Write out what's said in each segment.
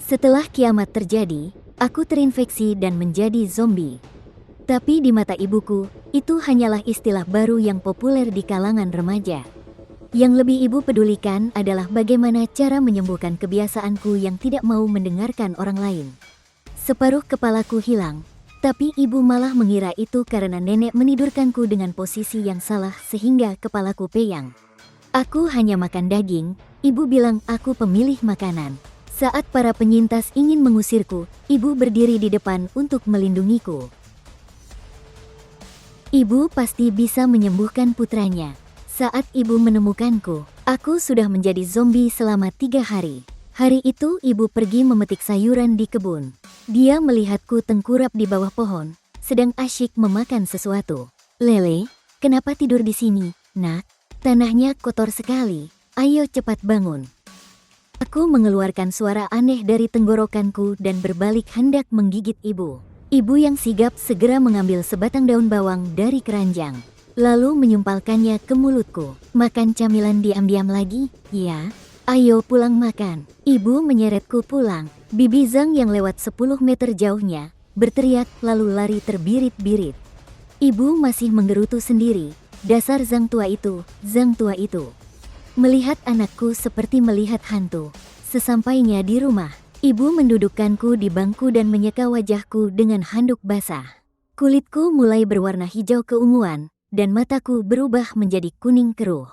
Setelah kiamat terjadi, aku terinfeksi dan menjadi zombie. Tapi di mata ibuku, itu hanyalah istilah baru yang populer di kalangan remaja. Yang lebih ibu pedulikan adalah bagaimana cara menyembuhkan kebiasaanku yang tidak mau mendengarkan orang lain. Separuh kepalaku hilang, tapi ibu malah mengira itu karena nenek menidurkanku dengan posisi yang salah sehingga kepalaku peyang. Aku hanya makan daging, ibu bilang aku pemilih makanan. Saat para penyintas ingin mengusirku, ibu berdiri di depan untuk melindungiku. Ibu pasti bisa menyembuhkan putranya. Saat ibu menemukanku, aku sudah menjadi zombie selama 3 hari. Hari itu ibu pergi memetik sayuran di kebun. Dia melihatku tengkurap di bawah pohon, sedang asyik memakan sesuatu. "Lele, kenapa tidur di sini, nak? Tanahnya kotor sekali. Ayo cepat bangun." Aku mengeluarkan suara aneh dari tenggorokanku dan berbalik hendak menggigit ibu. Ibu yang sigap segera mengambil sebatang daun bawang dari keranjang, lalu menyumpalkannya ke mulutku. "Makan camilan diam-diam lagi, ya? Ayo pulang makan." Ibu menyeretku pulang. Bibi Zhang yang lewat 10 meter jauhnya, berteriak lalu lari terbirit-birit. Ibu masih menggerutu sendiri. Dasar Zhang tua itu, Zhang tua itu. Melihat anakku seperti melihat hantu. Sesampainya di rumah, ibu mendudukkanku di bangku dan menyeka wajahku dengan handuk basah. Kulitku mulai berwarna hijau keunguan, dan mataku berubah menjadi kuning keruh.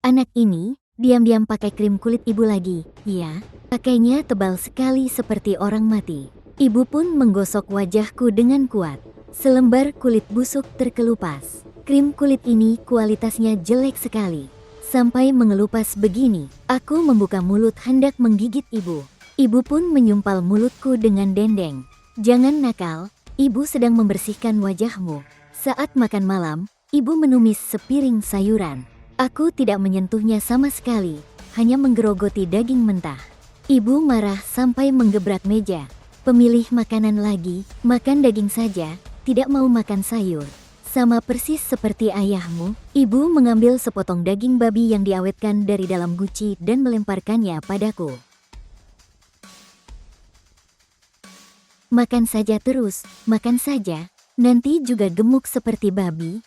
"Anak ini, diam-diam pakai krim kulit ibu lagi, ya? Pakainya tebal sekali seperti orang mati." Ibu pun menggosok wajahku dengan kuat. Selembar kulit busuk terkelupas. Krim kulit ini kualitasnya jelek sekali. Sampai mengelupas begini, aku membuka mulut hendak menggigit ibu. Ibu pun menyumpal mulutku dengan dendeng. "Jangan nakal, ibu sedang membersihkan wajahmu." Saat makan malam, ibu menumis sepiring sayuran. Aku tidak menyentuhnya sama sekali, hanya menggerogoti daging mentah. Ibu marah sampai menggebrak meja. "Pemilih makanan lagi, makan daging saja, tidak mau makan sayur. Sama persis seperti ayahmu." Ibu mengambil sepotong daging babi yang diawetkan dari dalam guci dan melemparkannya padaku. "Makan saja terus, makan saja, nanti juga gemuk seperti babi."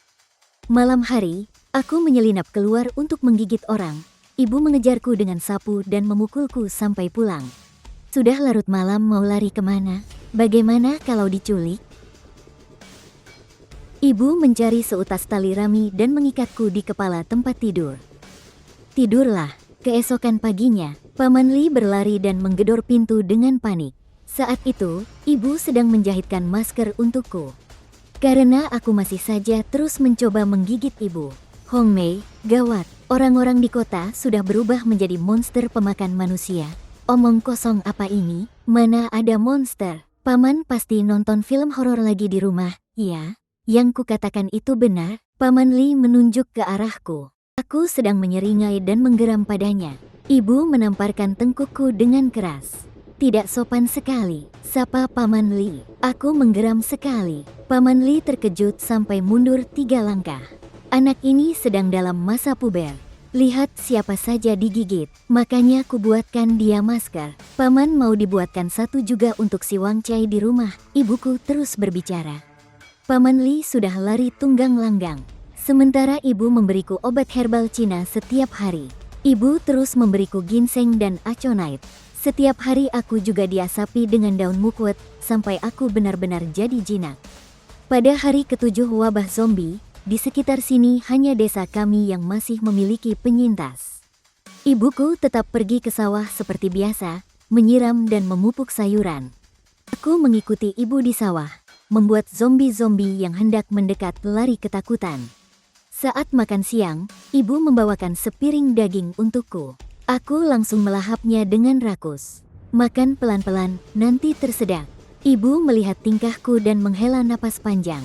Malam hari, aku menyelinap keluar untuk menggigit orang. Ibu mengejarku dengan sapu dan memukulku sampai pulang. "Sudah larut malam, mau lari kemana? Bagaimana kalau diculik?" Ibu mencari seutas tali rami dan mengikatku di kepala tempat tidur. Tidurlah. Keesokan paginya, Paman Li berlari dan menggedor pintu dengan panik. Saat itu, ibu sedang menjahitkan masker untukku. Karena aku masih saja terus mencoba menggigit ibu. "Hong Mei, gawat, orang-orang di kota sudah berubah menjadi monster pemakan manusia." "Omong kosong apa ini? Mana ada monster? Paman pasti nonton film horor lagi di rumah, ya?" "Yang kukatakan itu benar." Paman Li menunjuk ke arahku. Aku sedang menyeringai dan menggeram padanya. Ibu menamparkan tengkukku dengan keras. "Tidak sopan sekali, sapa Paman Li." Aku menggeram sekali. Paman Li terkejut sampai mundur 3 langkah. Anak ini sedang dalam masa puber. Lihat siapa saja digigit, makanya kubuatkan dia masker. "Paman mau dibuatkan satu juga untuk si Wang Chai di rumah." Ibuku terus berbicara. Paman Li sudah lari tunggang langgang. Sementara ibu memberiku obat herbal Cina setiap hari. Ibu terus memberiku ginseng dan aconite. Setiap hari aku juga diasapi dengan daun mukwet sampai aku benar-benar jadi jinak. Pada hari ke-7 wabah zombie, di sekitar sini hanya desa kami yang masih memiliki penyintas. Ibuku tetap pergi ke sawah seperti biasa, menyiram dan memupuk sayuran. Aku mengikuti ibu di sawah, membuat zombie-zombie yang hendak mendekat lari ketakutan. Saat makan siang, ibu membawakan sepiring daging untukku. Aku langsung melahapnya dengan rakus. "Makan pelan-pelan, nanti tersedak." Ibu melihat tingkahku dan menghela napas panjang.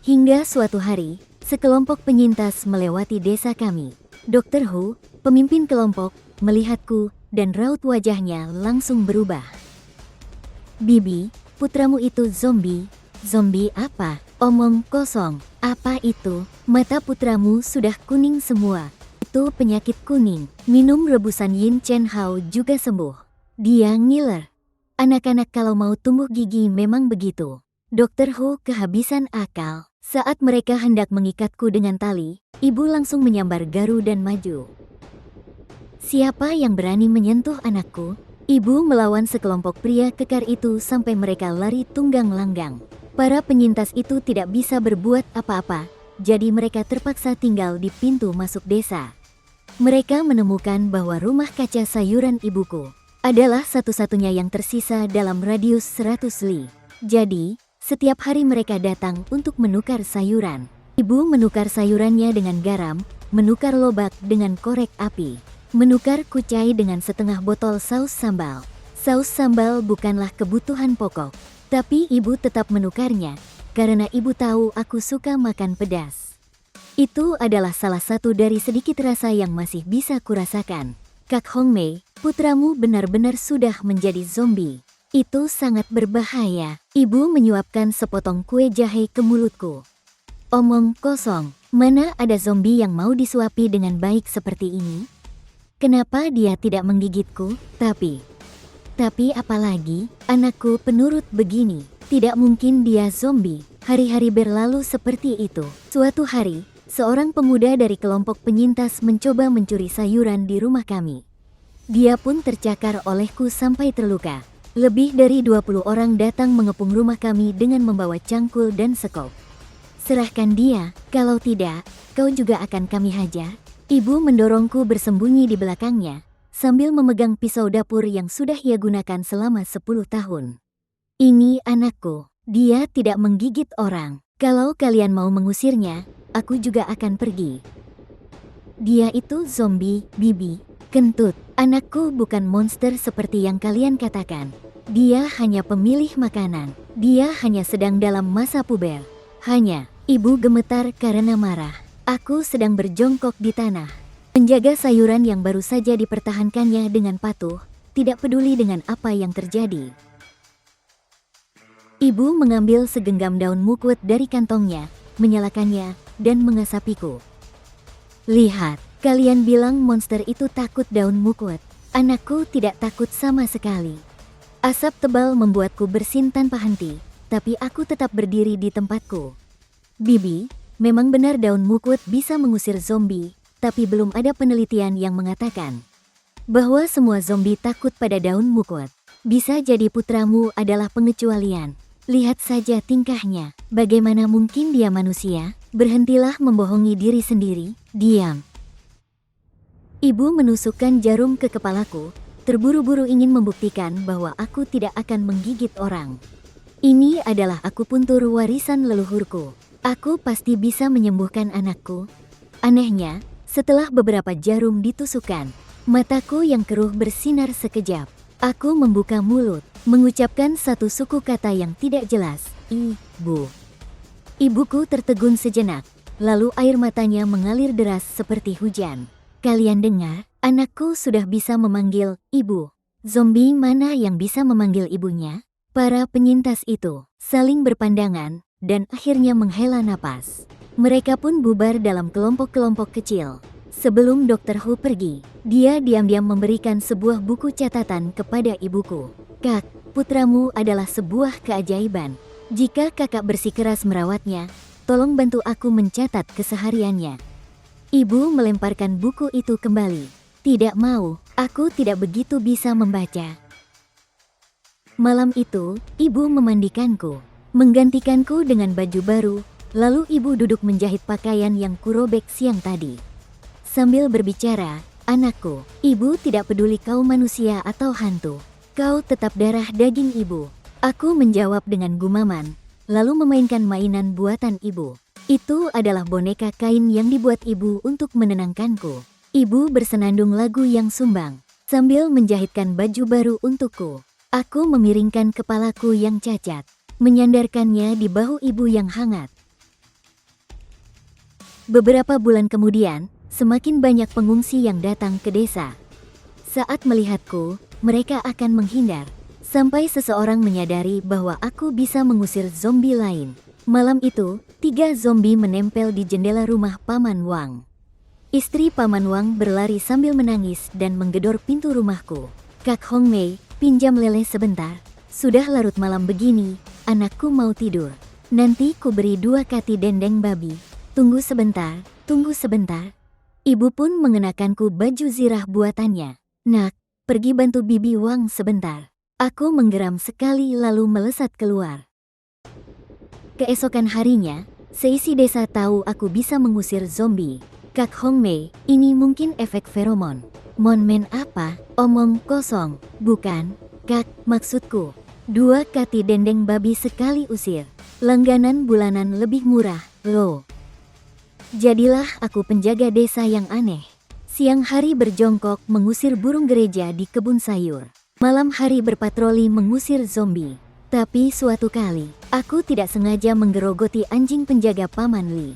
Hingga suatu hari, sekelompok penyintas melewati desa kami. Dr. Hu, pemimpin kelompok, melihatku dan raut wajahnya langsung berubah. "Bibi, putramu itu zombie." "Zombie apa? Omong kosong. Apa itu?" "Mata putramu sudah kuning semua. Itu penyakit kuning. Minum rebusan Yin Chen Hao juga sembuh." Dia ngiler. Anak-anak kalau mau tumbuh gigi memang begitu. Dokter Hu kehabisan akal. Saat mereka hendak mengikatku dengan tali, ibu langsung menyambar garu dan maju. Siapa yang berani menyentuh anakku? Ibu melawan sekelompok pria kekar itu sampai mereka lari tunggang langgang. Para penyintas itu tidak bisa berbuat apa-apa, jadi mereka terpaksa tinggal di pintu masuk desa. Mereka menemukan bahwa rumah kaca sayuran ibuku adalah satu-satunya yang tersisa dalam radius 100 li. Jadi, setiap hari mereka datang untuk menukar sayuran. Ibu menukar sayurannya dengan garam, menukar lobak dengan korek api, menukar kucai dengan setengah botol saus sambal. Saus sambal bukanlah kebutuhan pokok, tapi ibu tetap menukarnya, karena ibu tahu aku suka makan pedas. Itu adalah salah satu dari sedikit rasa yang masih bisa kurasakan. Kak Hongmei, putramu benar-benar sudah menjadi zombie. Itu sangat berbahaya. Ibu menyuapkan sepotong kue jahe ke mulutku. Omong kosong, mana ada zombie yang mau disuapi dengan baik seperti ini? Kenapa dia tidak menggigitku? Tapi apalagi, anakku penurut begini. Tidak mungkin dia zombie. Hari-hari berlalu seperti itu. Suatu hari, seorang pemuda dari kelompok penyintas mencoba mencuri sayuran di rumah kami. Dia pun tercakar olehku sampai terluka. Lebih dari 20 orang datang mengepung rumah kami dengan membawa cangkul dan sekop. Serahkan dia, kalau tidak, kau juga akan kami hajar. Ibu mendorongku bersembunyi di belakangnya, sambil memegang pisau dapur yang sudah ia gunakan selama 10 tahun. Ini anakku, dia tidak menggigit orang. Kalau kalian mau mengusirnya, aku juga akan pergi. Dia itu zombie, Bibi. Kentut, anakku bukan monster seperti yang kalian katakan. Dia hanya pemilih makanan. Dia hanya sedang dalam masa puber. Ibu gemetar karena marah. Aku sedang berjongkok di tanah, menjaga sayuran yang baru saja dipertahankannya dengan patuh, tidak peduli dengan apa yang terjadi. Ibu mengambil segenggam daun mukwet dari kantongnya, menyalakannya, dan mengasapiku. Lihat, kalian bilang monster itu takut daun mukwet. Anakku tidak takut sama sekali. Asap tebal membuatku bersin tanpa henti, tapi aku tetap berdiri di tempatku. Bibi, memang benar daun mukwet bisa mengusir zombie, tapi belum ada penelitian yang mengatakan bahwa semua zombie takut pada daun mukwet. Bisa jadi putramu adalah pengecualian. Lihat saja tingkahnya, bagaimana mungkin dia manusia? Berhentilah membohongi diri sendiri, diam. Ibu menusukkan jarum ke kepalaku, terburu-buru ingin membuktikan bahwa aku tidak akan menggigit orang. Ini adalah akupuntur warisan leluhurku. Aku pasti bisa menyembuhkan anakku. Anehnya, setelah beberapa jarum ditusukkan, mataku yang keruh bersinar sekejap. Aku membuka mulut, mengucapkan satu suku kata yang tidak jelas. Ibu. Ibuku tertegun sejenak, lalu air matanya mengalir deras seperti hujan. Kalian dengar? Anakku sudah bisa memanggil ibu. Zombie mana yang bisa memanggil ibunya? Para penyintas itu saling berpandangan dan akhirnya menghela napas. Mereka pun bubar dalam kelompok-kelompok kecil. Sebelum Dokter Hu pergi, dia diam-diam memberikan sebuah buku catatan kepada ibuku. Kak, putramu adalah sebuah keajaiban. Jika kakak bersikeras merawatnya, tolong bantu aku mencatat kesehariannya. Ibu melemparkan buku itu kembali. Tidak mau, aku tidak begitu bisa membaca. Malam itu, ibu memandikanku, menggantikanku dengan baju baru, lalu ibu duduk menjahit pakaian yang kurobek siang tadi. Sambil berbicara, anakku, ibu tidak peduli kau manusia atau hantu. Kau tetap darah daging ibu. Aku menjawab dengan gumaman, lalu memainkan mainan buatan ibu. Itu adalah boneka kain yang dibuat ibu untuk menenangkanku. Ibu bersenandung lagu yang sumbang, sambil menjahitkan baju baru untukku. Aku memiringkan kepalaku yang cacat, menyandarkannya di bahu ibu yang hangat. Beberapa bulan kemudian, semakin banyak pengungsi yang datang ke desa. Saat melihatku, mereka akan menghindar, sampai seseorang menyadari bahwa aku bisa mengusir zombie lain. Malam itu, 3 zombie menempel di jendela rumah Paman Wang. Istri Paman Wang berlari sambil menangis dan menggedor pintu rumahku. Kak Hongmei, pinjam lele sebentar. Sudah larut malam begini, anakku mau tidur. Nanti ku beri 2 kati dendeng babi. Tunggu sebentar, tunggu sebentar. Ibu pun mengenakanku baju zirah buatannya. Nak, pergi bantu Bibi Wang sebentar. Aku menggeram sekali lalu melesat keluar. Keesokan harinya, seisi desa tahu aku bisa mengusir zombie. Kak Hong Mei, ini mungkin efek feromon. Monmen apa? Omong kosong. Bukan, Kak, maksudku. 2 kati dendeng babi sekali usir. Langganan bulanan lebih murah, loh. Jadilah aku penjaga desa yang aneh. Siang hari berjongkok mengusir burung gereja di kebun sayur. Malam hari berpatroli mengusir zombie. Tapi suatu kali, aku tidak sengaja menggerogoti anjing penjaga Paman Li.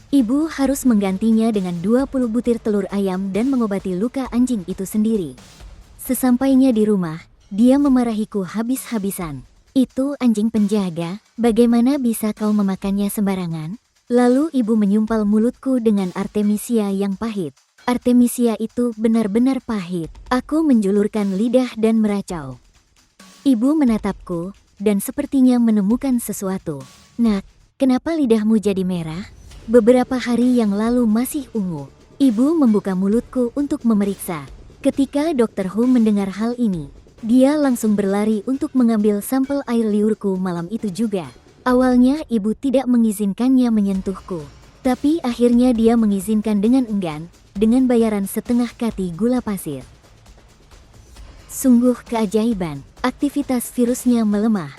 Ibu harus menggantinya dengan 20 butir telur ayam dan mengobati luka anjing itu sendiri. Sesampainya di rumah, dia memarahiku habis-habisan. Itu anjing penjaga, bagaimana bisa kau memakannya sembarangan? Lalu ibu menyumpal mulutku dengan artemisia yang pahit. Artemisia itu benar-benar pahit. Aku menjulurkan lidah dan meracau. Ibu menatapku, dan sepertinya menemukan sesuatu. Nak, kenapa lidahmu jadi merah? Beberapa hari yang lalu masih ungu. Ibu membuka mulutku untuk memeriksa. Ketika Dr. Hu mendengar hal ini, dia langsung berlari untuk mengambil sampel air liurku malam itu juga. Awalnya ibu tidak mengizinkannya menyentuhku. Tapi akhirnya dia mengizinkan dengan enggan, dengan bayaran setengah kati gula pasir. Sungguh keajaiban, aktivitas virusnya melemah.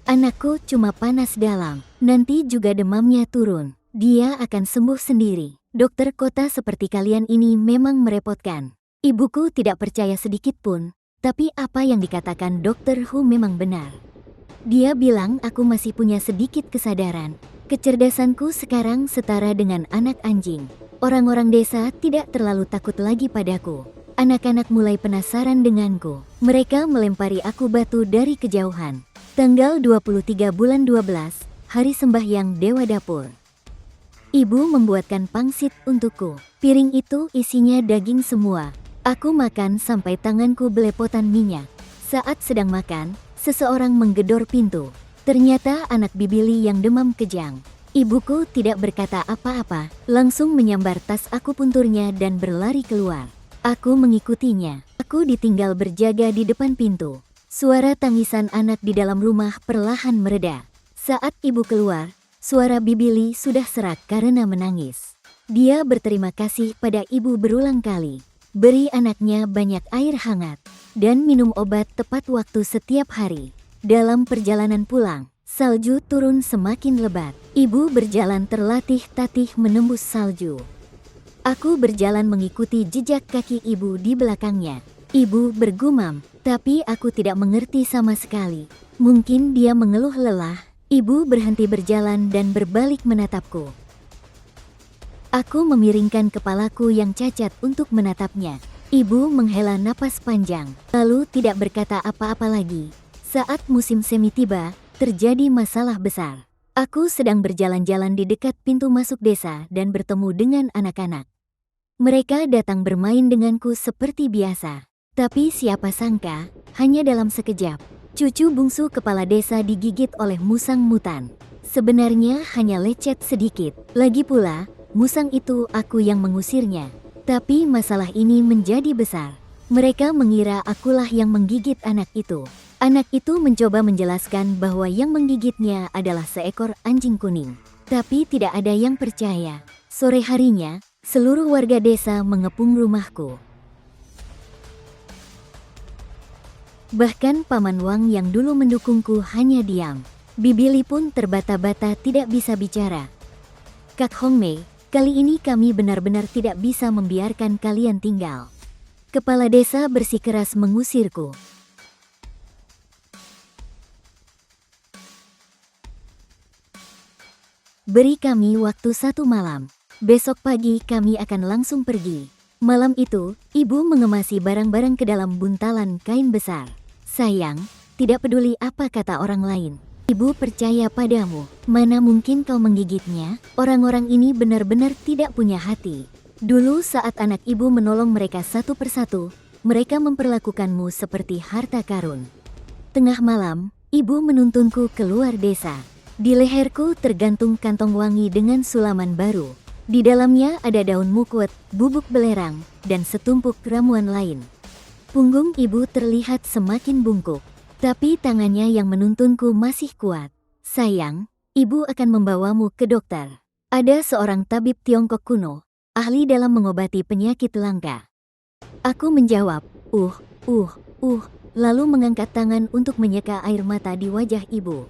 Anakku cuma panas dalam, nanti juga demamnya turun. Dia akan sembuh sendiri. Dokter kota seperti kalian ini memang merepotkan. Ibuku tidak percaya sedikit pun, tapi apa yang dikatakan Dokter Hu memang benar. Dia bilang aku masih punya sedikit kesadaran. Kecerdasanku sekarang setara dengan anak anjing. Orang-orang desa tidak terlalu takut lagi padaku. Anak-anak mulai penasaran denganku. Mereka melempari aku batu dari kejauhan. Tanggal 23 bulan 12, hari sembahyang Dewa Dapur. Ibu membuatkan pangsit untukku. Piring itu isinya daging semua. Aku makan sampai tanganku belepotan minyak. Saat sedang makan, seseorang menggedor pintu. Ternyata anak Bibili yang demam kejang. Ibuku tidak berkata apa-apa, langsung menyambar tas akupunturnya dan berlari keluar. Aku mengikutinya. Aku ditinggal berjaga di depan pintu. Suara tangisan anak di dalam rumah perlahan mereda. Saat ibu keluar, suara Bibili sudah serak karena menangis. Dia berterima kasih pada ibu berulang kali. Beri anaknya banyak air hangat dan minum obat tepat waktu setiap hari. Dalam perjalanan pulang, salju turun semakin lebat. Ibu berjalan terlatih-tatih menembus salju. Aku berjalan mengikuti jejak kaki ibu di belakangnya. Ibu bergumam, tapi aku tidak mengerti sama sekali. Mungkin dia mengeluh lelah. Ibu berhenti berjalan dan berbalik menatapku. Aku memiringkan kepalaku yang cacat untuk menatapnya. Ibu menghela napas panjang, lalu tidak berkata apa-apa lagi. Saat musim semi tiba, terjadi masalah besar. Aku sedang berjalan-jalan di dekat pintu masuk desa dan bertemu dengan anak-anak. Mereka datang bermain denganku seperti biasa. Tapi siapa sangka, hanya dalam sekejap, cucu bungsu kepala desa digigit oleh musang mutan. Sebenarnya hanya lecet sedikit. Lagi pula, musang itu aku yang mengusirnya. Tapi masalah ini menjadi besar. Mereka mengira akulah yang menggigit anak itu. Anak itu mencoba menjelaskan bahwa yang menggigitnya adalah seekor anjing kuning. Tapi tidak ada yang percaya. Sore harinya, seluruh warga desa mengepung rumahku. Bahkan Paman Wang yang dulu mendukungku hanya diam. Bibili pun terbata-bata tidak bisa bicara. Kak Hong Mei, kali ini kami benar-benar tidak bisa membiarkan kalian tinggal. Kepala desa bersikeras mengusirku. Beri kami waktu 1 malam. Besok pagi kami akan langsung pergi. Malam itu, ibu mengemasi barang-barang ke dalam buntalan kain besar. Sayang, tidak peduli apa kata orang lain. Ibu percaya padamu. Mana mungkin kau menggigitnya? Orang-orang ini benar-benar tidak punya hati. Dulu saat anak ibu menolong mereka satu persatu, mereka memperlakukanmu seperti harta karun. Tengah malam, ibu menuntunku keluar desa. Di leherku tergantung kantong wangi dengan sulaman baru. Di dalamnya ada daun mukwet, bubuk belerang, dan setumpuk ramuan lain. Punggung ibu terlihat semakin bungkuk, tapi tangannya yang menuntunku masih kuat. Sayang, ibu akan membawamu ke dokter. Ada seorang tabib Tiongkok kuno, ahli dalam mengobati penyakit langka. Aku menjawab, lalu mengangkat tangan untuk menyeka air mata di wajah ibu.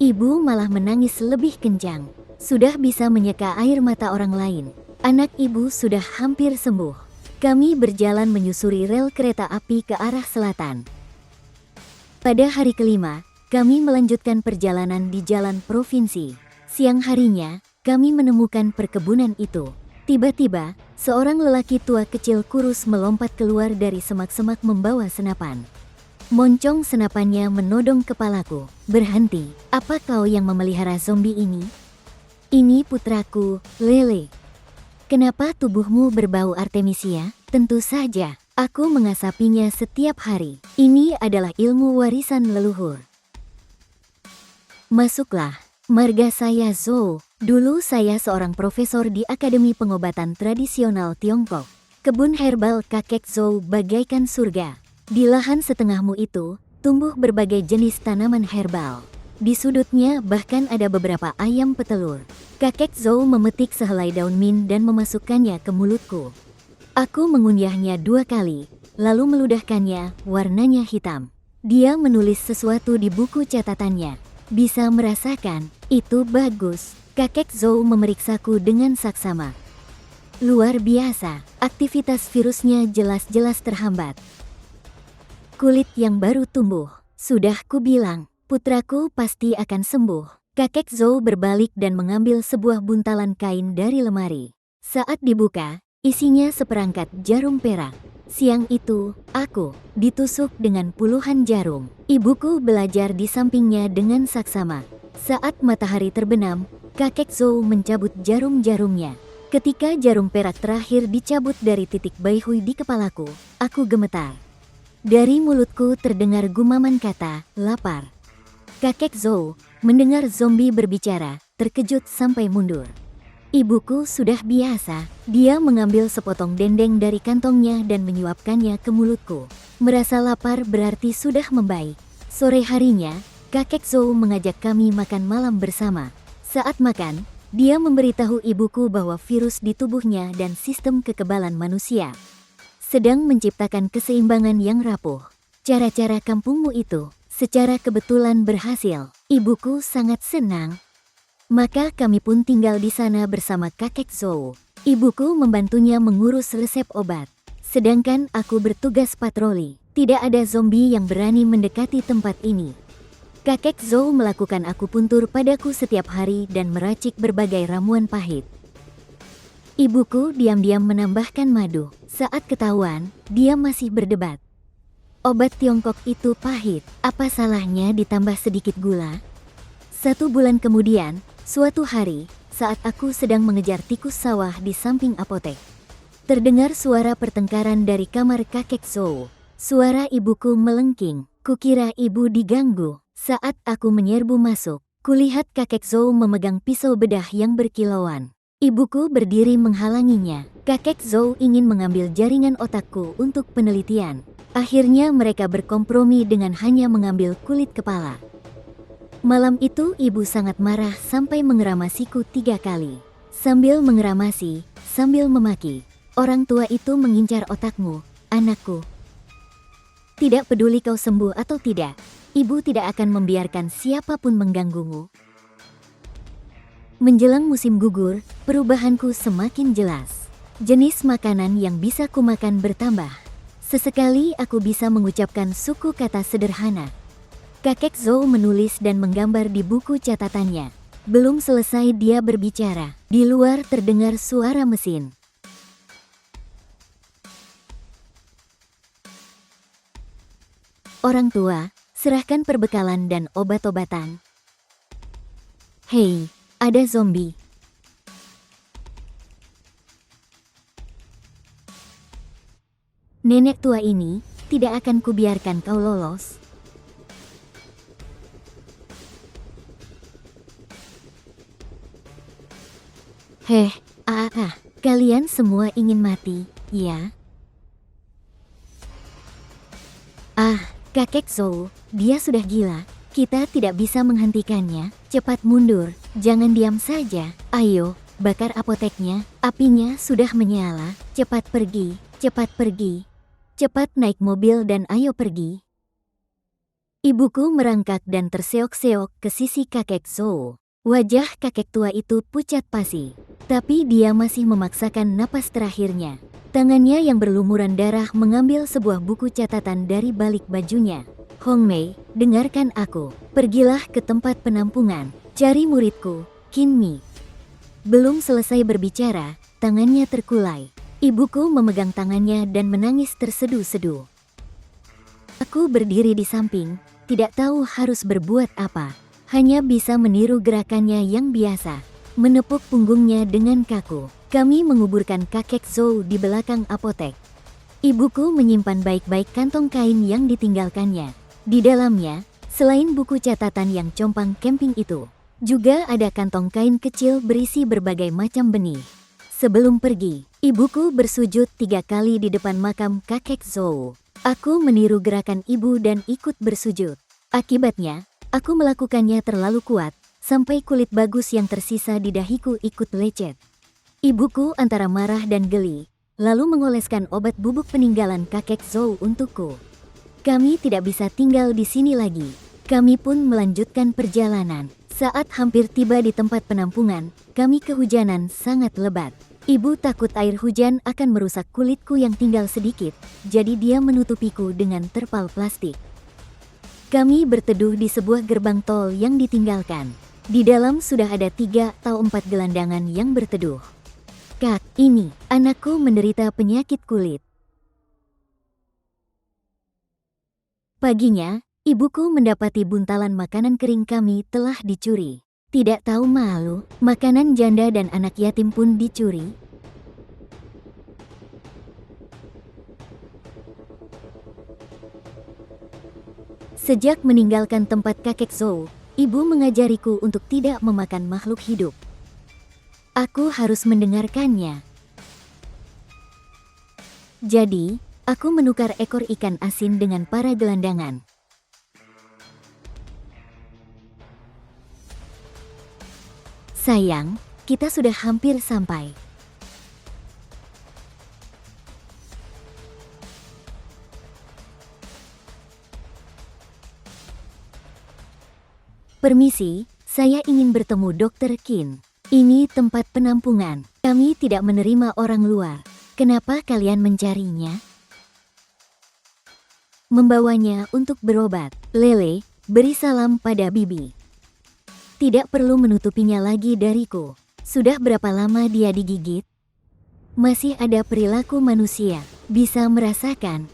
Ibu malah menangis lebih kencang. Sudah bisa menyeka air mata orang lain. Anak ibu sudah hampir sembuh. Kami berjalan menyusuri rel kereta api ke arah selatan. Pada hari kelima, kami melanjutkan perjalanan di jalan provinsi. Siang harinya, kami menemukan perkebunan itu. Tiba-tiba, seorang lelaki tua kecil kurus melompat keluar dari semak-semak membawa senapan. Moncong senapannya menodong kepalaku. Berhenti, apa kau yang memelihara zombie ini? Ini putraku, Lele. Kenapa tubuhmu berbau artemisia? Tentu saja, aku mengasapinya setiap hari. Ini adalah ilmu warisan leluhur. Masuklah, marga saya Zhou. Dulu saya seorang profesor di Akademi Pengobatan Tradisional Tiongkok. Kebun herbal kakek Zhou bagaikan surga. Di lahan setengahmu itu, tumbuh berbagai jenis tanaman herbal. Di sudutnya bahkan ada beberapa ayam petelur. Kakek Zhou memetik sehelai daun mint dan memasukkannya ke mulutku. Aku mengunyahnya 2 kali, lalu meludahkannya, warnanya hitam. Dia menulis sesuatu di buku catatannya. Bisa merasakan, itu bagus. Kakek Zhou memeriksaku dengan saksama. Luar biasa, aktivitas virusnya jelas-jelas terhambat. Kulit yang baru tumbuh. Sudah kubilang, putraku pasti akan sembuh. Kakek Zhou berbalik dan mengambil sebuah buntalan kain dari lemari. Saat dibuka, isinya seperangkat jarum perak. Siang itu, aku ditusuk dengan puluhan jarum. Ibuku belajar di sampingnya dengan saksama. Saat matahari terbenam, kakek Zhou mencabut jarum-jarumnya. Ketika jarum perak terakhir dicabut dari titik baihui di kepalaku, aku gemetar. Dari mulutku terdengar gumaman kata, lapar. Kakek Zhou mendengar zombie berbicara, terkejut sampai mundur. Ibuku sudah biasa, dia mengambil sepotong dendeng dari kantongnya dan menyuapkannya ke mulutku. Merasa lapar berarti sudah membaik. Sore harinya, kakek Zhou mengajak kami makan malam bersama. Saat makan, dia memberitahu ibuku bahwa virus di tubuhnya dan sistem kekebalan manusia sedang menciptakan keseimbangan yang rapuh. Cara-cara kampungmu itu secara kebetulan berhasil. Ibuku sangat senang. Maka kami pun tinggal di sana bersama kakek Zhou. Ibuku membantunya mengurus resep obat. Sedangkan aku bertugas patroli. Tidak ada zombie yang berani mendekati tempat ini. Kakek Zhou melakukan akupuntur padaku setiap hari dan meracik berbagai ramuan pahit. Ibuku diam-diam menambahkan madu. Saat ketahuan, dia masih berdebat. Obat Tiongkok itu pahit, apa salahnya ditambah sedikit gula? 1 bulan kemudian, suatu hari, saat aku sedang mengejar tikus sawah di samping apotek, terdengar suara pertengkaran dari kamar kakek Zhou. Suara ibuku melengking, kukira ibu diganggu. Saat aku menyerbu masuk, kulihat kakek Zhou memegang pisau bedah yang berkilauan. Ibuku berdiri menghalanginya. Kakek Zhou ingin mengambil jaringan otakku untuk penelitian. Akhirnya mereka berkompromi dengan hanya mengambil kulit kepala. Malam itu ibu sangat marah sampai mengeramasiku 3 kali. Sambil mengeramasi, sambil memaki. Orang tua itu mengincar otakmu, anakku. Tidak peduli kau sembuh atau tidak, ibu tidak akan membiarkan siapapun mengganggumu. Menjelang musim gugur, perubahanku semakin jelas. Jenis makanan yang bisa kumakan bertambah. Sesekali aku bisa mengucapkan suku kata sederhana. Kakek Zhou menulis dan menggambar di buku catatannya. Belum selesai dia berbicara, di luar terdengar suara mesin. Orang tua, serahkan perbekalan dan obat-obatan. Hei, ada zombie. Nenek tua ini tidak akan kubiarkan kau lolos. Kalian semua ingin mati, ya? Kakek Zhou, dia sudah gila. Kita tidak bisa menghentikannya. Cepat mundur, jangan diam saja. Ayo, bakar apoteknya. Apinya sudah menyala. Cepat pergi, cepat pergi. Cepat naik mobil dan ayo pergi. Ibuku merangkak dan terseok-seok ke sisi kakek Zhou. Wajah kakek tua itu pucat pasi. Tapi dia masih memaksakan napas terakhirnya. Tangannya yang berlumuran darah mengambil sebuah buku catatan dari balik bajunya. Hong Mei, dengarkan aku. Pergilah ke tempat penampungan. Cari muridku, Qin Mi. Belum selesai berbicara, tangannya terkulai. Ibuku memegang tangannya dan menangis terseduh-seduh. Aku berdiri di samping, tidak tahu harus berbuat apa. Hanya bisa meniru gerakannya yang biasa. Menepuk punggungnya dengan kaku. Kami menguburkan kakek Zhou di belakang apotek. Ibuku menyimpan baik-baik kantong kain yang ditinggalkannya. Di dalamnya, selain buku catatan yang compang camping itu, juga ada kantong kain kecil berisi berbagai macam benih. Sebelum pergi, ibuku bersujud 3 kali di depan makam kakek Zhou. Aku meniru gerakan ibu dan ikut bersujud. Akibatnya, aku melakukannya terlalu kuat, sampai kulit bagus yang tersisa di dahiku ikut lecet. Ibuku antara marah dan geli, lalu mengoleskan obat bubuk peninggalan kakek Zhou untukku. Kami tidak bisa tinggal di sini lagi. Kami pun melanjutkan perjalanan. Saat hampir tiba di tempat penampungan, kami kehujanan sangat lebat. Ibu takut air hujan akan merusak kulitku yang tinggal sedikit, jadi dia menutupiku dengan terpal plastik. Kami berteduh di sebuah gerbang tol yang ditinggalkan. Di dalam sudah ada 3 atau 4 gelandangan yang berteduh. Kak, ini, anakku menderita penyakit kulit. Paginya, ibuku mendapati buntalan makanan kering kami telah dicuri. Tidak tahu malu, makanan janda dan anak yatim pun dicuri. Sejak meninggalkan tempat kakek Zhou, ibu mengajariku untuk tidak memakan makhluk hidup. Aku harus mendengarkannya. Jadi, aku menukar ekor ikan asin dengan para gelandangan. Sayang, kita sudah hampir sampai. Permisi, saya ingin bertemu Dr. Qin. Ini tempat penampungan. Kami tidak menerima orang luar. Kenapa kalian mencarinya? Membawanya untuk berobat. Lele, beri salam pada Bibi. Tidak perlu menutupinya lagi dariku. Sudah berapa lama dia digigit? Masih ada perilaku manusia. Bisa merasakan.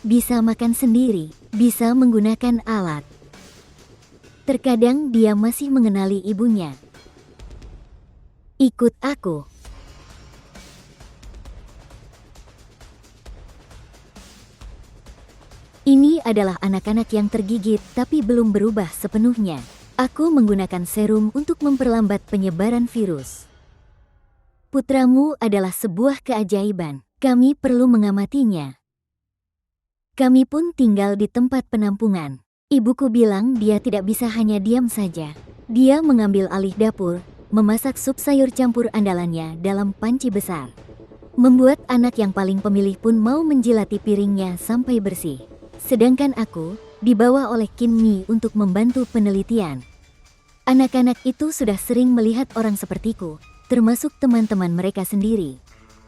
Bisa makan sendiri. Bisa menggunakan alat. Terkadang dia masih mengenali ibunya. Ikut aku. Ini adalah anak-anak yang tergigit tapi belum berubah sepenuhnya. Aku menggunakan serum untuk memperlambat penyebaran virus. Putramu adalah sebuah keajaiban. Kami perlu mengamatinya. Kami pun tinggal di tempat penampungan. Ibuku bilang dia tidak bisa hanya diam saja. Dia mengambil alih dapur, memasak sup sayur campur andalannya dalam panci besar. Membuat anak yang paling pemilih pun mau menjilati piringnya sampai bersih. Sedangkan aku, dibawa oleh Qin Mi untuk membantu penelitian. Anak-anak itu sudah sering melihat orang sepertiku, termasuk teman-teman mereka sendiri.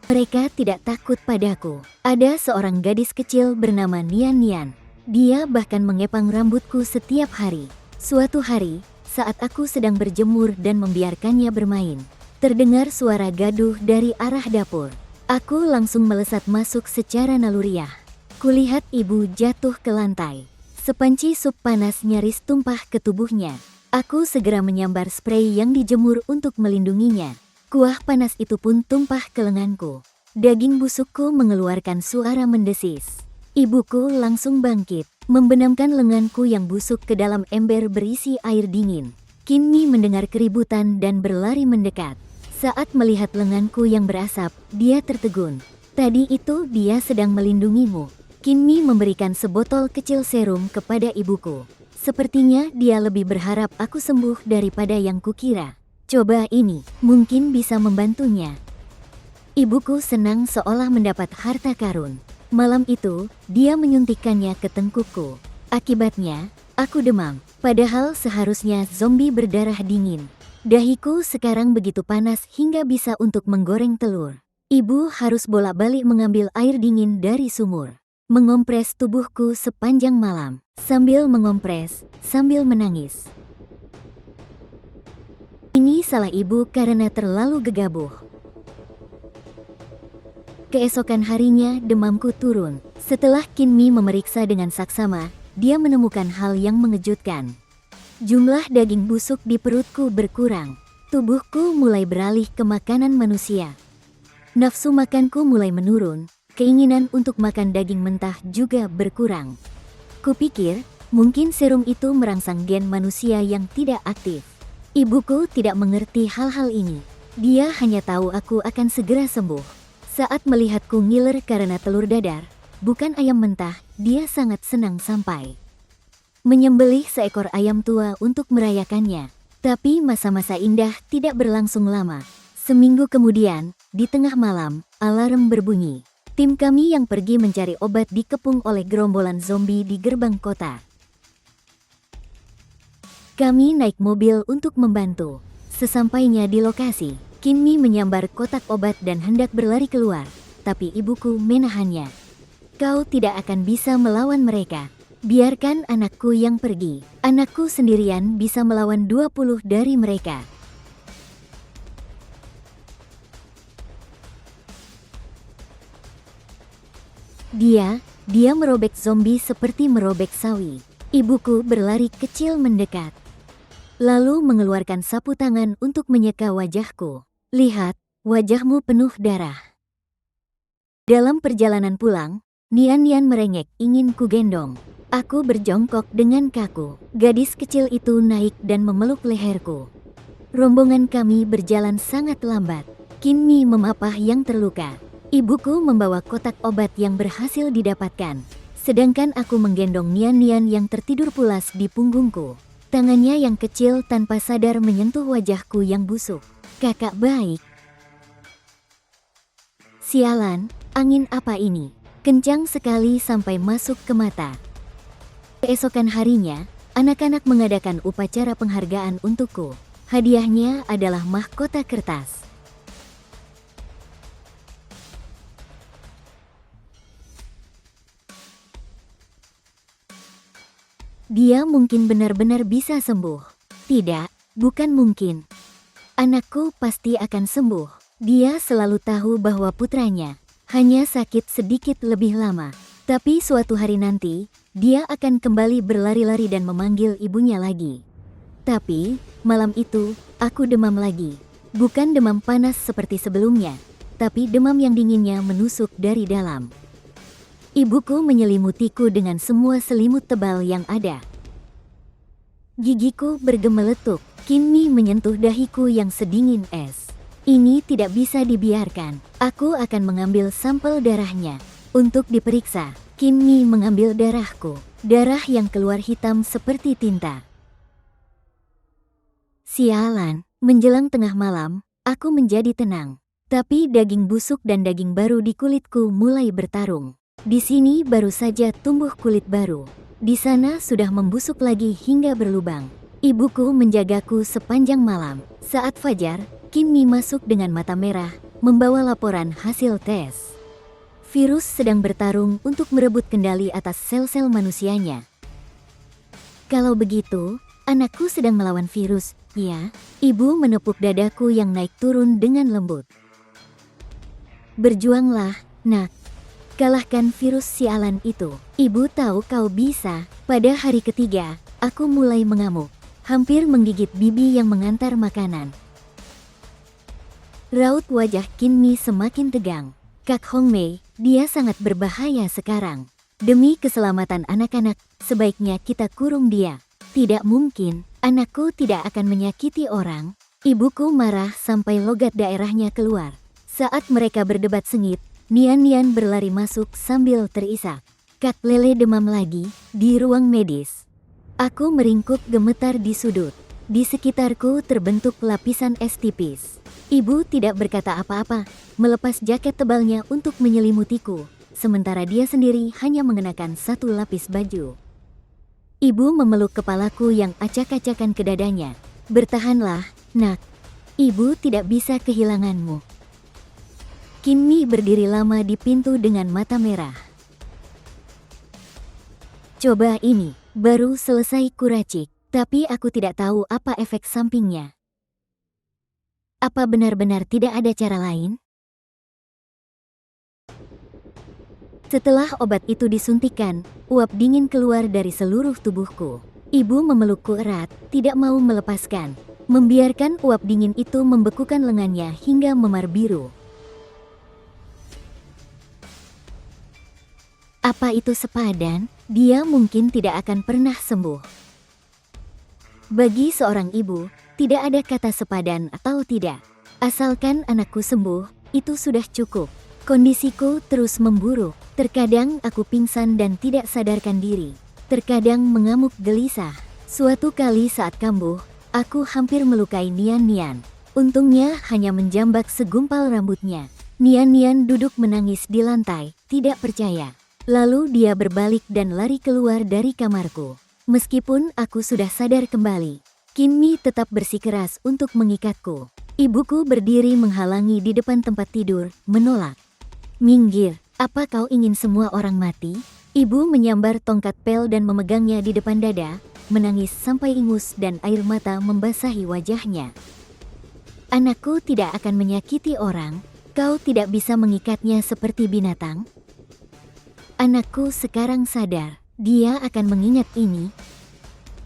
Mereka tidak takut padaku. Ada seorang gadis kecil bernama Nian Nian. Dia bahkan mengepang rambutku setiap hari. Suatu hari, saat aku sedang berjemur dan membiarkannya bermain, terdengar suara gaduh dari arah dapur. Aku langsung melesat masuk secara naluriah. Kulihat ibu jatuh ke lantai. Sepanci sup panas nyaris tumpah ke tubuhnya. Aku segera menyambar sprei yang dijemur untuk melindunginya. Kuah panas itu pun tumpah ke lenganku. Daging busukku mengeluarkan suara mendesis. Ibuku langsung bangkit, membenamkan lenganku yang busuk ke dalam ember berisi air dingin. Kinmi mendengar keributan dan berlari mendekat. Saat melihat lenganku yang berasap, dia tertegun. Tadi itu dia sedang melindungimu. Kinmi memberikan sebotol kecil serum kepada ibuku. Sepertinya dia lebih berharap aku sembuh daripada yang kukira. Coba ini, mungkin bisa membantunya. Ibuku senang seolah mendapat harta karun. Malam itu, dia menyuntikkannya ke tengkukku. Akibatnya, aku demam. Padahal seharusnya zombie berdarah dingin. Dahiku sekarang begitu panas hingga bisa untuk menggoreng telur. Ibu harus bolak-balik mengambil air dingin dari sumur. Mengompres tubuhku sepanjang malam. Sambil mengompres, sambil menangis. Ini salah ibu karena terlalu gegabah. Keesokan harinya demamku turun. Setelah Kinmi memeriksa dengan saksama, dia menemukan hal yang mengejutkan. Jumlah daging busuk di perutku berkurang. Tubuhku mulai beralih ke makanan manusia. Nafsu makanku mulai menurun, keinginan untuk makan daging mentah juga berkurang. Kupikir, mungkin serum itu merangsang gen manusia yang tidak aktif. Ibuku tidak mengerti hal-hal ini. Dia hanya tahu aku akan segera sembuh. Saat melihatku ngiler karena telur dadar, bukan ayam mentah, dia sangat senang sampai menyembelih seekor ayam tua untuk merayakannya. Tapi masa-masa indah tidak berlangsung lama. Seminggu kemudian, di tengah malam, alarm berbunyi. Tim kami yang pergi mencari obat dikepung oleh gerombolan zombie di gerbang kota. Kami naik mobil untuk membantu. Sesampainya di lokasi, Kinmi menyambar kotak obat dan hendak berlari keluar, tapi ibuku menahannya. Kau tidak akan bisa melawan mereka. Biarkan anakku yang pergi. Anakku sendirian bisa melawan 20 dari mereka. Dia merobek zombie seperti merobek sawi. Ibuku berlari kecil mendekat. Lalu mengeluarkan sapu tangan untuk menyeka wajahku. Lihat, wajahmu penuh darah. Dalam perjalanan pulang, Nian-Nian merengek ingin kugendong. Aku berjongkok dengan kaku. Gadis kecil itu naik dan memeluk leherku. Rombongan kami berjalan sangat lambat. Kinmi memapah yang terluka. Ibuku membawa kotak obat yang berhasil didapatkan. Sedangkan aku menggendong Nian-Nian yang tertidur pulas di punggungku. Tangannya yang kecil tanpa sadar menyentuh wajahku yang busuk. Kakak baik. Sialan, angin apa ini? Kencang sekali sampai masuk ke mata. Keesokan harinya, anak-anak mengadakan upacara penghargaan untukku. Hadiahnya adalah mahkota kertas. Dia mungkin benar-benar bisa sembuh. Tidak, bukan mungkin. Anakku pasti akan sembuh. Dia selalu tahu bahwa putranya hanya sakit sedikit lebih lama. Tapi suatu hari nanti, dia akan kembali berlari-lari dan memanggil ibunya lagi. Tapi, malam itu, aku demam lagi. Bukan demam panas seperti sebelumnya, tapi demam yang dinginnya menusuk dari dalam. Ibuku menyelimutiku dengan semua selimut tebal yang ada. Gigiku bergemeletuk. Kinmi menyentuh dahiku yang sedingin es. Ini tidak bisa dibiarkan. Aku akan mengambil sampel darahnya untuk diperiksa. Kinmi mengambil darahku. Darah yang keluar hitam seperti tinta. Sialan, menjelang tengah malam, aku menjadi tenang. Tapi daging busuk dan daging baru di kulitku mulai bertarung. Di sini baru saja tumbuh kulit baru. Di sana sudah membusuk lagi hingga berlubang. Ibuku menjagaku sepanjang malam. Saat fajar, Kinmi masuk dengan mata merah, membawa laporan hasil tes. Virus sedang bertarung untuk merebut kendali atas sel-sel manusianya. Kalau begitu, anakku sedang melawan virus, ya? Ibu menepuk dadaku yang naik turun dengan lembut. Berjuanglah, nak. Kalahkan virus sialan itu. Ibu tahu kau bisa. Pada hari ketiga, aku mulai mengamuk. Hampir menggigit bibi yang mengantar makanan. Raut wajah Kinmi semakin tegang. Kak Hongmei, dia sangat berbahaya sekarang. Demi keselamatan anak-anak, sebaiknya kita kurung dia. Tidak mungkin, anakku tidak akan menyakiti orang. Ibuku marah sampai logat daerahnya keluar. Saat mereka berdebat sengit, Nian berlari masuk sambil terisak. Kak Lele demam lagi, di ruang medis. Aku meringkuk gemetar di sudut. Di sekitarku terbentuk lapisan es tipis. Ibu tidak berkata apa-apa, melepas jaket tebalnya untuk menyelimutiku, sementara dia sendiri hanya mengenakan satu lapis baju. Ibu memeluk kepalaku yang acak-acakan ke dadanya. Bertahanlah, nak. Ibu tidak bisa kehilanganmu. Kinmi berdiri lama di pintu dengan mata merah. Coba ini, baru selesai kuracik, tapi aku tidak tahu apa efek sampingnya. Apa benar-benar tidak ada cara lain? Setelah obat itu disuntikan, uap dingin keluar dari seluruh tubuhku. Ibu memelukku erat, tidak mau melepaskan, membiarkan uap dingin itu membekukan lengannya hingga memar biru. Apa itu sepadan? Dia mungkin tidak akan pernah sembuh. Bagi seorang ibu, tidak ada kata sepadan atau tidak. Asalkan anakku sembuh, itu sudah cukup. Kondisiku terus memburuk. Terkadang aku pingsan dan tidak sadarkan diri. Terkadang mengamuk gelisah. Suatu kali saat kambuh, aku hampir melukai Nian. Untungnya hanya menjambak segumpal rambutnya. Nian duduk menangis di lantai, tidak percaya. Lalu dia berbalik dan lari keluar dari kamarku. Meskipun aku sudah sadar kembali, Kinmi tetap bersikeras untuk mengikatku. Ibuku berdiri menghalangi di depan tempat tidur, menolak. Minggir, apa kau ingin semua orang mati? Ibu menyambar tongkat pel dan memegangnya di depan dada, menangis sampai ingus dan air mata membasahi wajahnya. Anakku tidak akan menyakiti orang, kau tidak bisa mengikatnya seperti binatang. Anakku sekarang sadar, dia akan mengingat ini.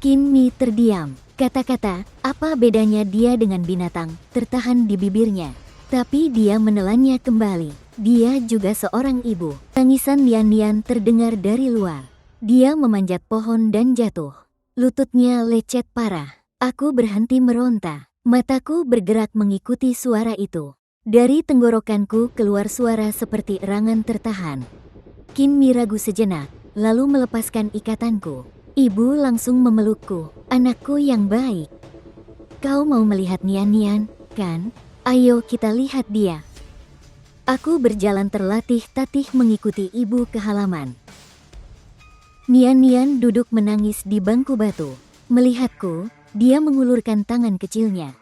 Kinmi terdiam. Kata-kata, apa bedanya dia dengan binatang, tertahan di bibirnya. Tapi dia menelannya kembali. Dia juga seorang ibu. Tangisan Nian terdengar dari luar. Dia memanjat pohon dan jatuh. Lututnya lecet parah. Aku berhenti meronta. Mataku bergerak mengikuti suara itu. Dari tenggorokanku keluar suara seperti erangan tertahan. Kinmi ragu sejenak, lalu melepaskan ikatanku. Ibu langsung memelukku. Anakku yang baik. Kau mau melihat Nian, kan? Ayo kita lihat dia. Aku berjalan terlatih-tatih mengikuti ibu ke halaman. Nian duduk menangis di bangku batu. Melihatku, dia mengulurkan tangan kecilnya.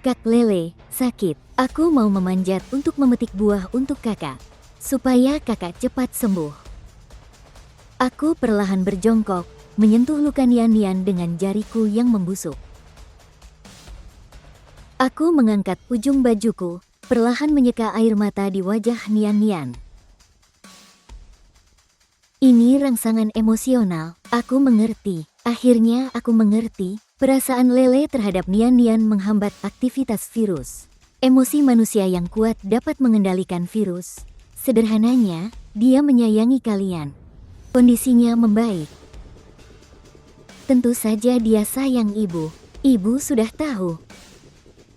Kak Lele, sakit. Aku mau memanjat untuk memetik buah untuk kakak, supaya kakak cepat sembuh. Aku perlahan berjongkok, menyentuh luka Nian dengan jariku yang membusuk. Aku mengangkat ujung bajuku, perlahan menyeka air mata di wajah Nian. Ini rangsangan emosional, aku mengerti. Akhirnya aku mengerti, perasaan Lele terhadap Nian menghambat aktivitas virus. Emosi manusia yang kuat dapat mengendalikan virus. Sederhananya, dia menyayangi kalian. Kondisinya membaik. Tentu saja dia sayang ibu. Ibu sudah tahu.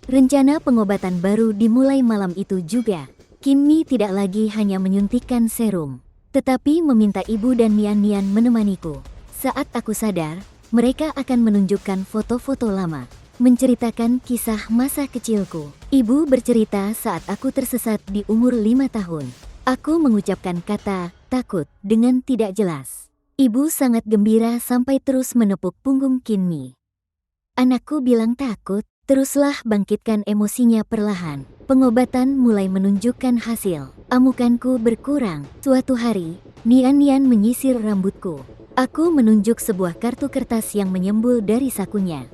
Rencana pengobatan baru dimulai malam itu juga. Kinmi tidak lagi hanya menyuntikkan serum, tetapi meminta ibu dan Nian menemaniku. Saat aku sadar, mereka akan menunjukkan foto-foto lama, menceritakan kisah masa kecilku. Ibu bercerita saat aku tersesat di umur 5 tahun. Aku mengucapkan kata takut dengan tidak jelas. Ibu sangat gembira sampai terus menepuk punggung Kinmi. Anakku bilang takut, teruslah bangkitkan emosinya perlahan. Pengobatan mulai menunjukkan hasil. Amukanku berkurang. Suatu hari, Nian menyisir rambutku. Aku menunjuk sebuah kartu kertas yang menyembul dari sakunya.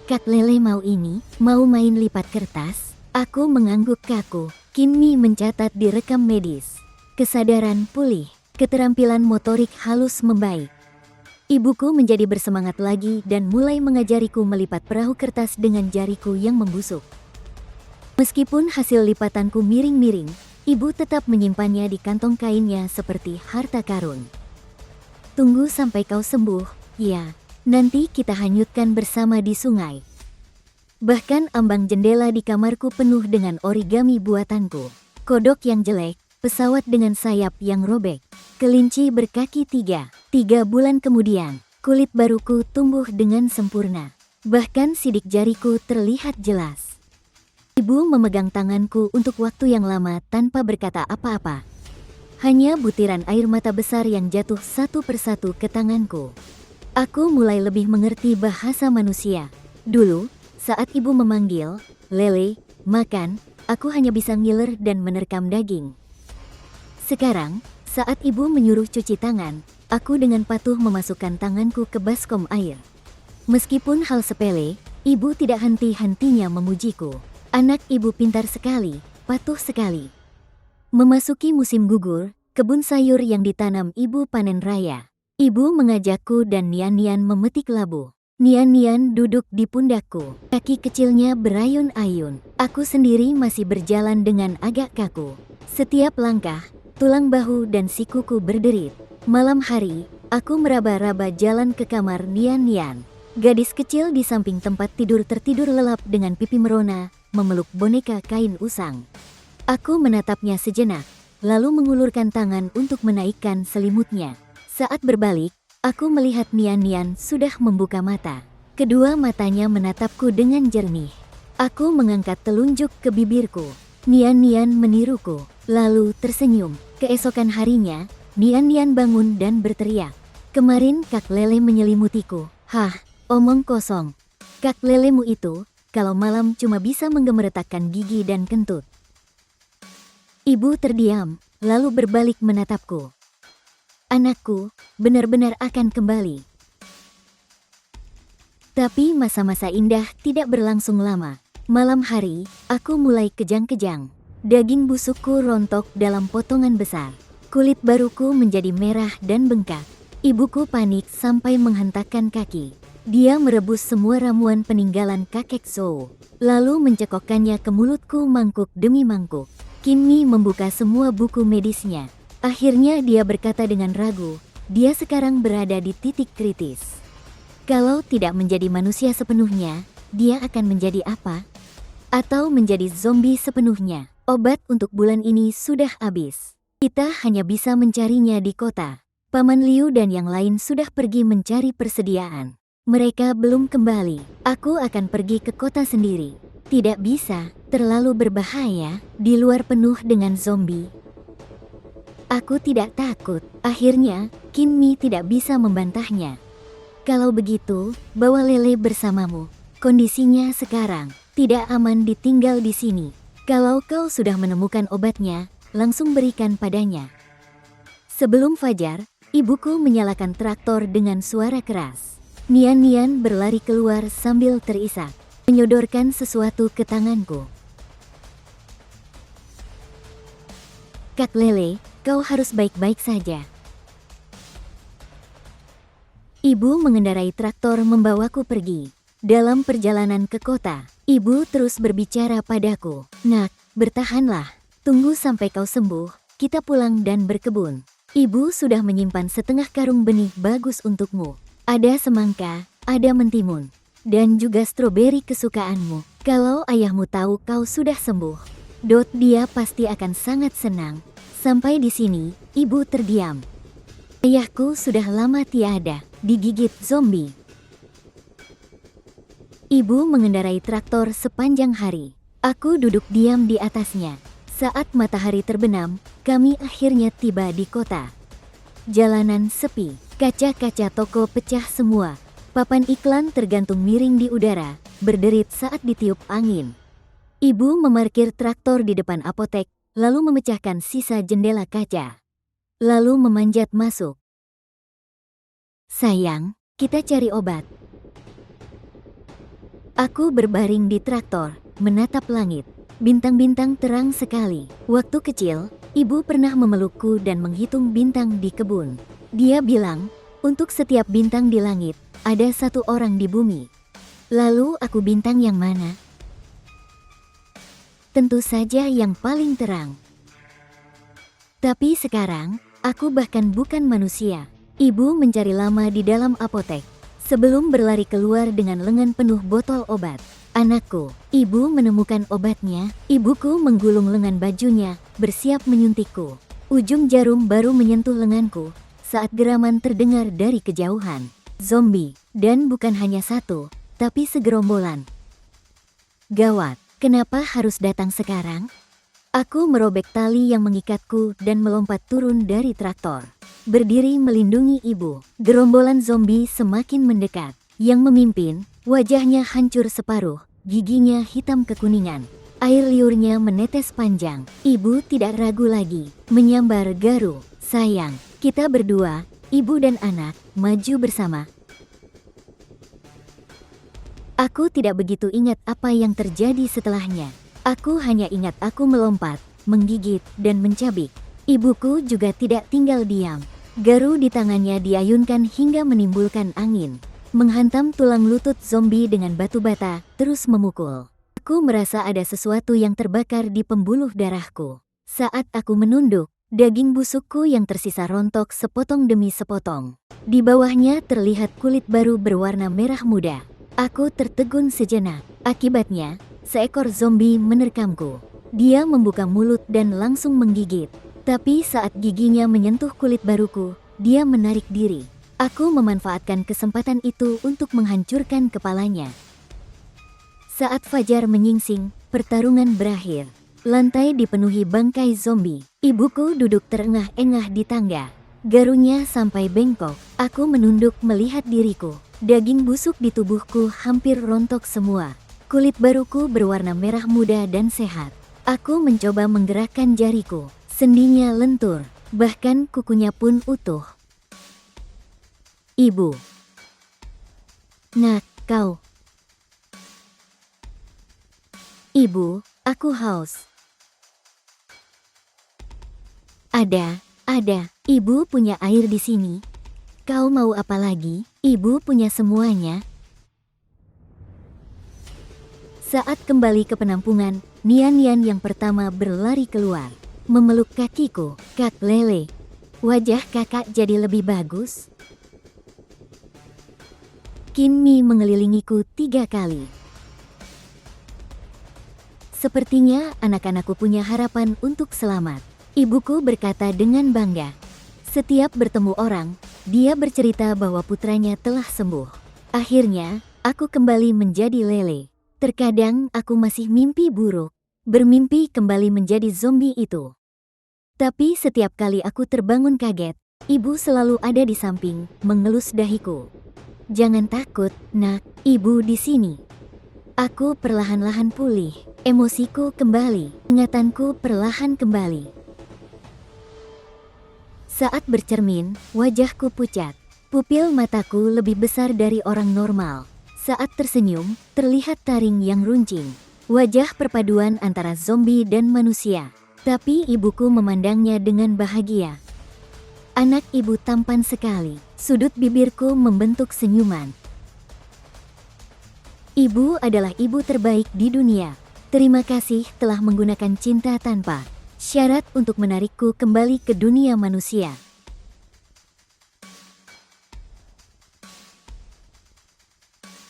Kak Lele mau ini, mau main lipat kertas? Aku mengangguk kaku. Kinmi mencatat di rekam medis. Kesadaran pulih, keterampilan motorik halus membaik. Ibuku menjadi bersemangat lagi dan mulai mengajariku melipat perahu kertas dengan jariku yang membusuk. Meskipun hasil lipatanku miring-miring, ibu tetap menyimpannya di kantong kainnya seperti harta karun. Tunggu sampai kau sembuh, ya. Nanti kita hanyutkan bersama di sungai. Bahkan ambang jendela di kamarku penuh dengan origami buatanku. Kodok yang jelek, pesawat dengan sayap yang robek, kelinci berkaki 3 bulan kemudian, kulit baruku tumbuh dengan sempurna. Bahkan sidik jariku terlihat jelas. Ibu memegang tanganku untuk waktu yang lama tanpa berkata apa-apa. Hanya butiran air mata besar yang jatuh satu persatu ke tanganku. Aku mulai lebih mengerti bahasa manusia. Dulu, saat ibu memanggil, "Lele, makan," aku hanya bisa ngiler dan menerkam daging. Sekarang, saat ibu menyuruh cuci tangan, aku dengan patuh memasukkan tanganku ke baskom air. Meskipun hal sepele, ibu tidak henti-hentinya memujiku. Anak ibu pintar sekali, patuh sekali. Memasuki musim gugur, kebun sayur yang ditanam ibu panen raya. Ibu mengajakku dan Nian-Nian memetik labu. Nian-Nian duduk di pundakku, kaki kecilnya berayun-ayun. Aku sendiri masih berjalan dengan agak kaku. Setiap langkah, tulang bahu dan sikuku berderit. Malam hari, aku meraba-raba jalan ke kamar Nian-Nian. Gadis kecil di samping tempat tidur tertidur lelap dengan pipi merona, memeluk boneka kain usang. Aku menatapnya sejenak, lalu mengulurkan tangan untuk menaikkan selimutnya. Saat berbalik, aku melihat Nian-Nian sudah membuka mata. Kedua matanya menatapku dengan jernih. Aku mengangkat telunjuk ke bibirku. Nian-Nian meniruku, lalu tersenyum. Keesokan harinya, Nian-Nian bangun dan berteriak. "Kemarin Kak Lele menyelimutiku." "Hah, omong kosong. Kak Lelemu itu, kalau malam cuma bisa menggemeretakkan gigi dan kentut." Ibu terdiam, lalu berbalik menatapku. "Anakku, benar-benar akan kembali." Tapi masa-masa indah tidak berlangsung lama. Malam hari, aku mulai kejang-kejang. Daging busukku rontok dalam potongan besar. Kulit baruku menjadi merah dan bengkak. Ibuku panik sampai menghentakkan kaki. Dia merebus semua ramuan peninggalan kakek Zhou, lalu mencekokkannya ke mulutku mangkuk demi mangkuk. Kinmi membuka semua buku medisnya. Akhirnya dia berkata dengan ragu, dia sekarang berada di titik kritis. Kalau tidak menjadi manusia sepenuhnya, dia akan menjadi apa? Atau menjadi zombie sepenuhnya? Obat untuk bulan ini sudah habis. Kita hanya bisa mencarinya di kota. Paman Liu dan yang lain sudah pergi mencari persediaan. Mereka belum kembali. Aku akan pergi ke kota sendiri. Tidak bisa, terlalu berbahaya, di luar penuh dengan zombie. Aku tidak takut. Akhirnya, Kinmi tidak bisa membantahnya. Kalau begitu, bawa Lele bersamamu. Kondisinya sekarang tidak aman ditinggal di sini. Kalau kau sudah menemukan obatnya, langsung berikan padanya. Sebelum fajar, ibuku menyalakan traktor dengan suara keras. Nian-Nian berlari keluar sambil terisak, menyodorkan sesuatu ke tanganku. "Kak Lele, kau harus baik-baik saja." Ibu mengendarai traktor membawaku pergi. Dalam perjalanan ke kota, ibu terus berbicara padaku. "Nak, bertahanlah. Tunggu sampai kau sembuh, kita pulang dan berkebun. Ibu sudah menyimpan setengah karung benih bagus untukmu. Ada semangka, ada mentimun, dan juga stroberi kesukaanmu. Kalau ayahmu tahu kau sudah sembuh, dia pasti akan sangat senang." Sampai di sini, ibu terdiam. Ayahku sudah lama tiada, digigit zombie. Ibu mengendarai traktor sepanjang hari. Aku duduk diam di atasnya. Saat matahari terbenam, kami akhirnya tiba di kota. Jalanan sepi, kaca-kaca toko pecah semua. Papan iklan tergantung miring di udara, berderit saat ditiup angin. Ibu memarkir traktor di depan apotek, lalu memecahkan sisa jendela kaca. Lalu memanjat masuk. "Sayang, kita cari obat." Aku berbaring di traktor, menatap langit. Bintang-bintang terang sekali. Waktu kecil, ibu pernah memelukku dan menghitung bintang di kebun. Dia bilang, untuk setiap bintang di langit, ada satu orang di bumi. Lalu aku bintang yang mana? Tentu saja yang paling terang. Tapi sekarang, aku bahkan bukan manusia. Ibu mencari lama di dalam apotek, sebelum berlari keluar dengan lengan penuh botol obat. Anakku, ibu menemukan obatnya. Ibuku menggulung lengan bajunya, bersiap menyuntikku. Ujung jarum baru menyentuh lenganku, saat geraman terdengar dari kejauhan. Zombie, dan bukan hanya satu, tapi segerombolan. Gawat, kenapa harus datang sekarang? Aku merobek tali yang mengikatku dan melompat turun dari traktor. Berdiri melindungi ibu, gerombolan zombie semakin mendekat. Yang memimpin, wajahnya hancur separuh, giginya hitam kekuningan. Air liurnya menetes panjang. Ibu tidak ragu lagi, menyambar garu. Sayang, kita berdua, ibu dan anak, maju bersama. Aku tidak begitu ingat apa yang terjadi setelahnya. Aku hanya ingat aku melompat, menggigit, dan mencabik. Ibuku juga tidak tinggal diam. Garu di tangannya diayunkan hingga menimbulkan angin, menghantam tulang lutut zombie dengan batu bata, terus memukul. Aku merasa ada sesuatu yang terbakar di pembuluh darahku. Saat aku menunduk, daging busukku yang tersisa rontok sepotong demi sepotong. Di bawahnya terlihat kulit baru berwarna merah muda. Aku tertegun sejenak. Akibatnya, seekor zombie menerkamku. Dia membuka mulut dan langsung menggigit. Tapi saat giginya menyentuh kulit baruku, dia menarik diri. Aku memanfaatkan kesempatan itu untuk menghancurkan kepalanya. Saat fajar menyingsing, pertarungan berakhir. Lantai dipenuhi bangkai zombie. Ibuku duduk terengah-engah di tangga. Garunya sampai bengkok. Aku menunduk melihat diriku. Daging busuk di tubuhku hampir rontok semua. Kulit baruku berwarna merah muda dan sehat. Aku mencoba menggerakkan jariku. Sendinya lentur, bahkan kukunya pun utuh. Ibu. Nak, kau. Ibu, aku haus. Ada. Ibu punya air di sini. Kau mau apa lagi? Ibu punya semuanya. Saat kembali ke penampungan, Nian-Nian yang pertama berlari keluar. Memeluk kakiku. Kak Lele, wajah kakak jadi lebih bagus. Qin Mi mengelilingiku 3 kali. Sepertinya anak-anakku punya harapan untuk selamat. Ibuku berkata dengan bangga. Setiap bertemu orang, dia bercerita bahwa putranya telah sembuh. Akhirnya, aku kembali menjadi Lele. Terkadang aku masih mimpi buruk. Bermimpi kembali menjadi zombie itu. Tapi setiap kali aku terbangun kaget, ibu selalu ada di samping, mengelus dahiku. Jangan takut, nak, ibu di sini. Aku perlahan-lahan pulih, emosiku kembali, ingatanku perlahan kembali. Saat bercermin, wajahku pucat. Pupil mataku lebih besar dari orang normal. Saat tersenyum, terlihat taring yang runcing. Wajah perpaduan antara zombie dan manusia. Tapi ibuku memandangnya dengan bahagia. Anak ibu tampan sekali. Sudut bibirku membentuk senyuman. Ibu adalah ibu terbaik di dunia. Terima kasih telah menggunakan cinta tanpa syarat untuk menarikku kembali ke dunia manusia.